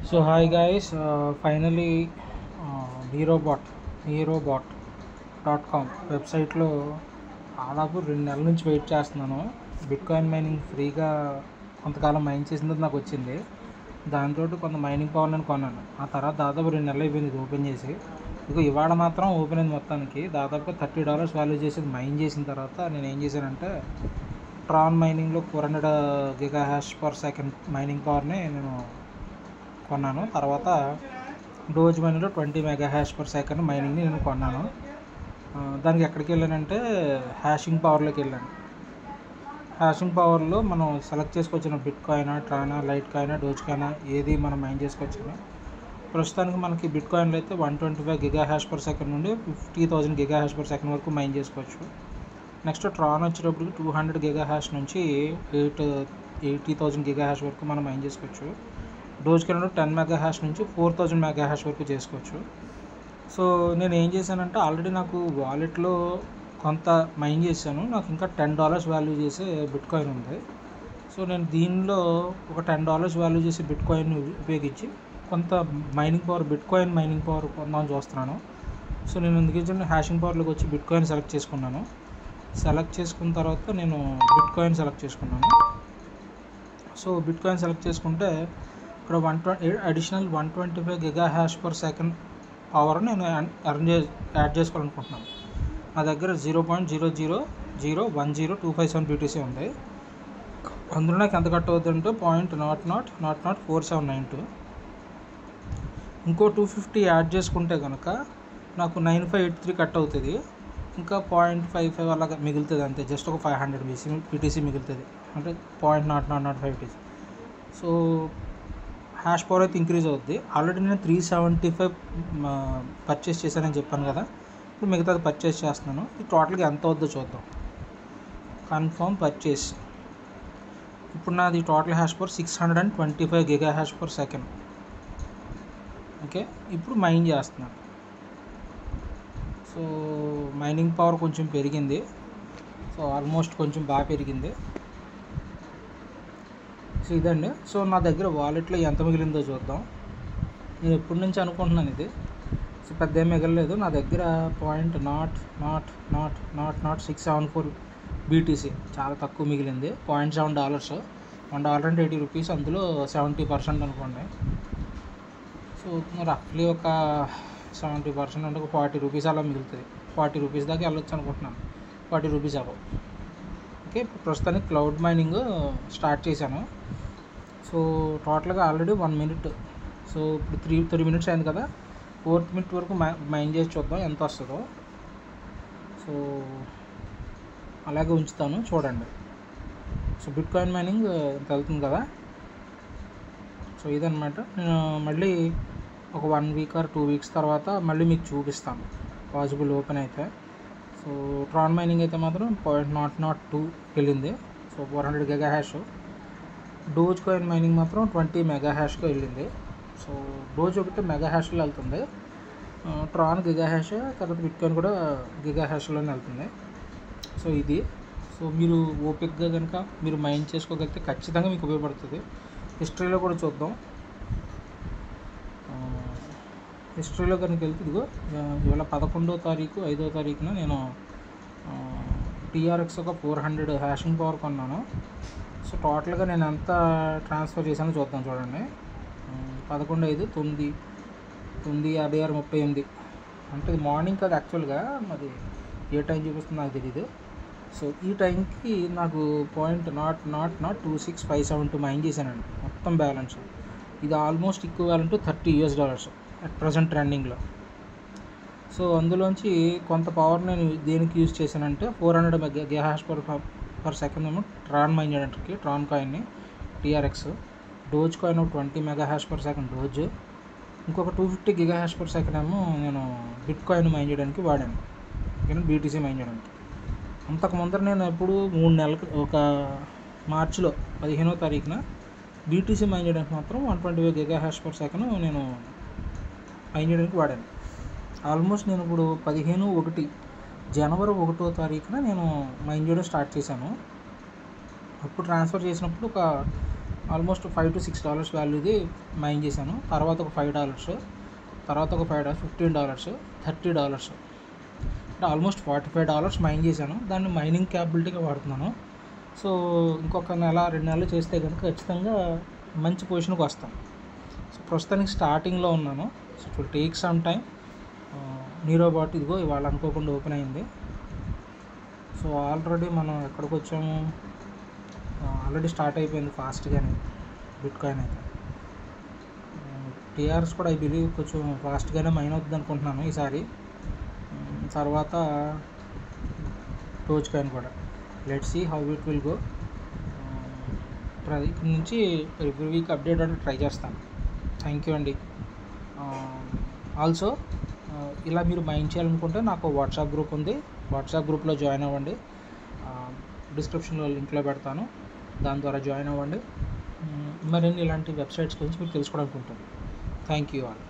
So hi guys, finally HeroBot.com వెబ్సైట్లో దాదాపు 2 నెలల నుంచి వెయిట్ చేస్తున్నాను. బిట్కాయిన్ మైనింగ్ ఫ్రీగా కొంతకాలం మైన్ చేసిన తర్వాత నాకు వచ్చింది. దాంతో కొంత మైనింగ్ పవర్ నేను కొన్నాను. ఆ తర్వాత దాదాపు 2 నెలలు అయిపోయింది ఇది ఓపెన్ చేసి. ఇదిగో ఇవాళ మాత్రం ఓపెన్ అయింది మొత్తానికి. దాదాపుగా $30 వాల్యూ చేసేది మైన్ చేసిన తర్వాత నేను ఏం చేశానంటే ట్రాన్ మైనింగ్లో 400 GHz/s మైనింగ్ పవర్ని నేను కొన్నాను. తర్వాత డోజ్ మనీలో 20 MHz/s మైనింగ్ని నేను కొన్నాను. దానికి ఎక్కడికి వెళ్ళానంటే హ్యాషింగ్ పవర్లోకి వెళ్ళాను. హ్యాషింగ్ పవర్లో మనం సెలెక్ట్ చేసుకోవచ్చిన బిట్ కాయినా, ట్రానా, లైట్ కాయినా, డోజ్ కాయినా ఏది మనం మైన్ చేసుకోవచ్చు. ప్రస్తుతానికి మనకి బిట్ కాయిన్లో అయితే 125 GHz/s నుండి 50,000 GHz/s వరకు మైన్ చేసుకోవచ్చు. నెక్స్ట్ ట్రాన్ వచ్చేటప్పుడు 200 GHz నుంచి 80,000 GHz వరకు మనం మైన్ చేసుకోవచ్చు. డోజ్ కాయిన్ 10 MHz నుంచి 4,000 MHz వరకు చేసుకోవచ్చు. సో నేను ఏం చేశానంటే ఆల్రెడీ నాకు వాలెట్లో కొంత మైన్ చేశాను. నాకు ఇంకా $10 వాల్యూ చేసే బిట్ కాయిన్ ఉంది. సో నేను దీనిలో ఒక $10 వాల్యూ చేసే బిట్ కాయిన్ ఉపయోగించి కొంత mining power, bitcoin mining power కొందామని చూస్తున్నాను. సో నేను ఎందుకంటే హ్యాషింగ్ పవర్లోకి వచ్చి బిట్ కాయిన్ సెలెక్ట్ చేసుకున్నాను. సెలెక్ట్ చేసుకున్న తర్వాత నేను బిట్ కాయిన్ సెలెక్ట్ చేసుకున్నాను. సో బిట్ కాయిన్ సెలెక్ట్ చేసుకుంటే ఇక్కడ అడిషనల్ 125 GHz/s పవర్ నేను యాడ్ చేసుకోవాలనుకుంటున్నాను. నా దగ్గర 0.00010257 BTC ఉంది. అందులో నాకు ఎంత కట్ అవుతుందంటే 0.00004792. ఇంకో 250 యాడ్ చేసుకుంటే కనుక నాకు 9583 కట్ అవుతుంది. ఇంకా 0.55 అలాగా మిగులుతుంది అంతే. జస్ట్ ఒక 500 BTC మిగులుతుంది, అంటే 0.0005 BTC. సో హ్యాష్ పవర్ అయితే ఇంక్రీజ్ అవుద్ది. ఆల్రెడీ నేను 375 పర్చేస్ చేశానని చెప్పాను కదా. ఇప్పుడు మిగతాది పర్చేస్ చేస్తున్నాను. ఇది టోటల్గా ఎంత అవుద్దో చూద్దాం. Confirm purchase. ఇప్పుడు నాది total hash power 625 GHz/s. Okay, ఇప్పుడు మైన్ చేస్తున్నాను. సో మైనింగ్ పవర్ కొంచెం పెరిగింది. సో ఆల్మోస్ట్ కొంచెం బాగా పెరిగింది. సో ఇదండి. సో నా దగ్గర వాలెట్లో ఎంత మిగిలిందో చూద్దాం. నేను ఎప్పటి నుంచి అనుకుంటున్నాను ఇది. సో పెద్ద ఏం మిగలలేదు. నా దగ్గర 0.000674 BTC చాలా తక్కువ మిగిలింది. $0.7. $1.80. అందులో 70% అనుకోండి. సో రఫ్లీ ఒక 70% అంటే ఒక ₹40 అలా మిగులుతుంది. ₹40 దాకా వెళ్ళొచ్చు అనుకుంటున్నాను. ₹40 అవ్వవు. ఓకే, ప్రస్తుతానికి క్లౌడ్ మైనింగ్ స్టార్ట్ చేశాను. సో టోటల్గా ఆల్రెడీ 1 minute. సో ఇప్పుడు 3 minutes అయింది కదా. 4th minute వరకు మైన్ చేసి చూద్దాం ఎంత వస్తుందో. సో అలాగే ఉంచుతాను, చూడండి. సో బిట్ కాయిన్ మైనింగ్ ఎంత వెళ్తుంది కదా. సో ఇదన్నమాట. నేను మళ్ళీ ఒక 1 week or 2 weeks తర్వాత మళ్ళీ మీకు చూపిస్తాను పాసిబుల్ ఓపెన్ అయితే. సో ట్రాన్ మైనింగ్ అయితే మాత్రం 0.002 వెళ్ళింది. So 400 GHz. Dogecoin mining మాత్రం 20 MHzకి వెళ్ళింది. సో డోజ్ ఒకటి మెగాహాష్లో వెళ్తుంది, ట్రాన్ GHz, తర్వాత బిట్ కాయిన్ కూడా GHzలోనే వెళ్తుంది. సో ఇది. సో మీరు ఓపిక్గా కనుక మీరు మైన్ చేసుకోగలిగితే ఖచ్చితంగా మీకు ఉపయోగపడుతుంది. హిస్టరీలో కూడా చూద్దాం. హిస్టరీలో కనుక వెళ్తే ఇదిగో ఇవాళ 11వ తారీఖు 5వ తారీఖున నేను TRX ఒక 400 హ్యాషింగ్ పవర్ కొన్నాను. సో టోటల్గా నేను ఎంత ట్రాన్స్ఫర్ చేశానో చూద్దాం, చూడండి. 11/5/9/9/56/38 అంటే ఇది మార్నింగ్ కదా యాక్చువల్గా. మరి ఏ టైం చూపిస్తుందో నాకు తెలీదు. సో ఈ టైంకి నాకు 0.002657 మైన్ చేశానండి మొత్తం బ్యాలెన్స్. ఇది almost equal to $30 at present ట్రెండింగ్లో. సో అందులోంచి కొంత పవర్ నేను దేనికి యూజ్ చేశానంటే 400 GHz/s ఏమో ట్రాన్ మైన్ చేయడానికి, ట్రాన్ కాయిన్ని TRX. Dogecoin 20 MHz/s Doge. ఇంకొక 250 GHz/s ఏమో నేను బిట్ కాయిన్ మైన్ చేయడానికి వాడాను, BTC మైన్ చేయడానికి. అంతకు ముందర నేను ఎప్పుడు 3 నెలలకు ఒక మార్చిలో 15వ తారీఖున BTC మైన్ చేయడానికి మాత్రం 125 GHz/s నేను మైన్ చేయడానికి వాడాను. ఆల్మోస్ట్ నేను ఇప్పుడు జనవరి 1వ తారీఖున నేను మైన్ చేయడం స్టార్ట్ చేశాను. అప్పుడు ట్రాన్స్ఫర్ చేసినప్పుడు ఒక ఆల్మోస్ట్ $5 to $6 వాల్యూది మైన్ చేశాను. తర్వాత ఒక $5, తర్వాత ఒక $5, $15, $30, అంటే ఆల్మోస్ట్ $45 మైన్ చేశాను. దాన్ని మైనింగ్ క్యాపబిలిటీగా వాడుతున్నాను. సో ఇంకొక నెల 2 నెలలు చేస్తే కనుక ఖచ్చితంగా మంచి పొజిషన్కి వస్తాను. సో ప్రస్తుతానికి స్టార్టింగ్లో ఉన్నాను. So it will take some time. నీరోబాట్ ఇదిగో ఇవాళ అనుకోకుండా ఓపెన్ అయింది. సో ఆల్రెడీ మనం ఎక్కడికి వచ్చాము, ఆల్రెడీ స్టార్ట్ అయిపోయింది ఫాస్ట్గానే బిట్కాయిన్ అయితే. టీఆర్ఎస్ కూడా ఐ బిలీవ్ కొంచెం ఫాస్ట్గానే మైన్ అవుతుంది అనుకుంటున్నాను ఈసారి. తర్వాత డోజ్ కాయిన్ కూడా. Let's see how it will go. ఇక్కడ నుంచి ఎవ్రీ వీక్ అప్డేట్ అంటే ట్రై చేస్తాను. థ్యాంక్ యూ అండి. ఆల్సో ఇలా మీరు మైన్ చేయాలనుకుంటే నాకు వాట్సాప్ గ్రూప్ ఉంది. వాట్సాప్ గ్రూప్లో జాయిన్ అవ్వండి. డిస్క్రిప్షన్లో లింక్లో పెడతాను, దాని ద్వారా జాయిన్ అవ్వండి. మరిన్ని ఇలాంటి వెబ్సైట్స్ గురించి మీరు తెలుసుకోవడానికి ఉంటుంది. Thank you all.